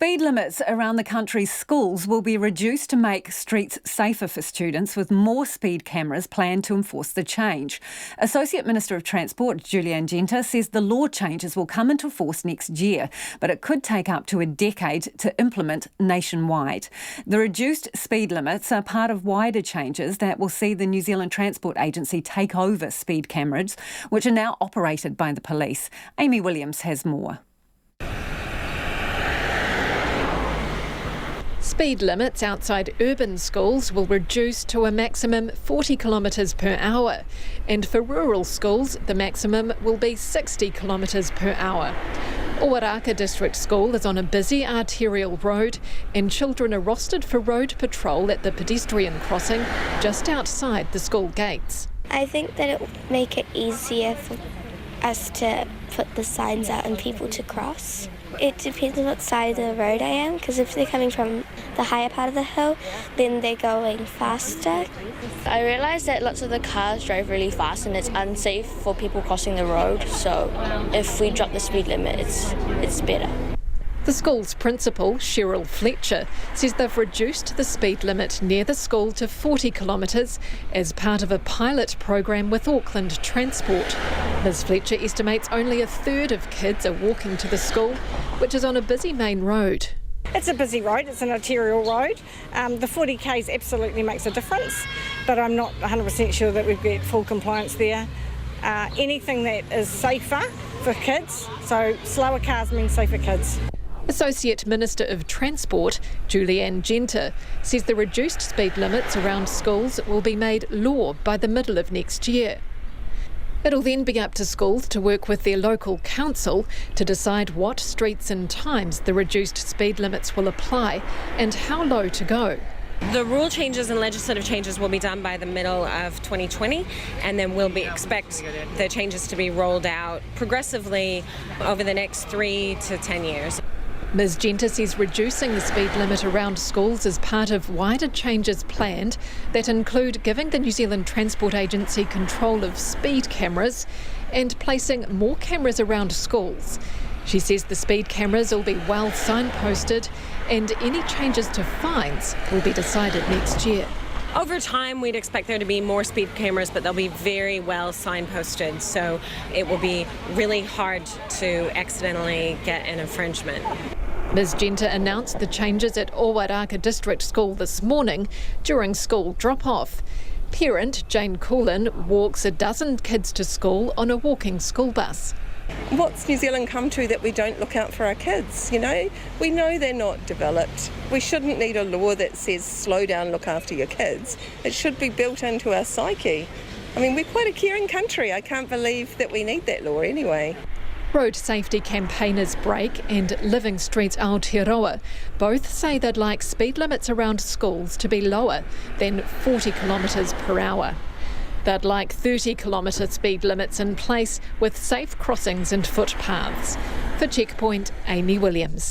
Speed limits around the country's schools will be reduced to make streets safer for students, with more speed cameras planned to enforce the change. Associate Minister of Transport Genter says the law changes will come into force next year, but it could take up to a decade to implement nationwide. The reduced speed limits are part of wider changes that will see the New Zealand Transport Agency take over speed cameras, which are now operated by the police. Amy Williams has more. Speed limits outside urban schools will reduce to a maximum 40 kilometres per hour, and for rural schools the maximum will be 60 kilometres per hour. Owaraka District School is on a busy arterial road, and children are rostered for road patrol at the pedestrian crossing just outside the school gates. I think that it will make it easier for us to put the signs out and people to cross. It depends on what side of the road I am, because if they're coming from the higher part of the hill, then they're going faster. I realised that lots of the cars drive really fast and it's unsafe for people crossing the road, so if we drop the speed limit, it's better. The school's principal, Cheryl Fletcher, says they've reduced the speed limit near the school to 40 kilometres as part of a pilot program with Auckland Transport. Ms Fletcher estimates only a third of kids are walking to the school, which is on a busy main road. It's a busy road, it's an arterial road. The 40 k's absolutely makes a difference, but I'm not 100% sure that we've got full compliance there. Anything that is safer for kids, so slower cars mean safer kids. Associate Minister of Transport, Genter, says the reduced speed limits around schools will be made law by the middle of next year. It'll then be up to schools to work with their local council to decide what streets and times the reduced speed limits will apply and how low to go. The rule changes and legislative changes will be done by the middle of 2020, and then we'll expect the changes to be rolled out progressively over the next 3 to 10 years. Ms Genter says reducing the speed limit around schools is part of wider changes planned that include giving the New Zealand Transport Agency control of speed cameras and placing more cameras around schools. She says the speed cameras will be well signposted and any changes to fines will be decided next year. Over time, we'd expect there to be more speed cameras, but they'll be very well signposted, so it will be really hard to accidentally get an infringement. Ms Genter announced the changes at Owaraka District School this morning during school drop-off. Parent Jane Coolin walks a dozen kids to school on a walking school bus. What's New Zealand come to that we don't look out for our kids, you know? We know they're not developed. We shouldn't need a law that says slow down, look after your kids. It should be built into our psyche. I mean, we're quite a caring country. I can't believe that we need that law anyway. Road safety campaigners Break and Living Streets Aotearoa both say they'd like speed limits around schools to be lower than 40 kilometres per hour. They'd like 30 kilometre speed limits in place with safe crossings and footpaths. For Checkpoint, Amy Williams.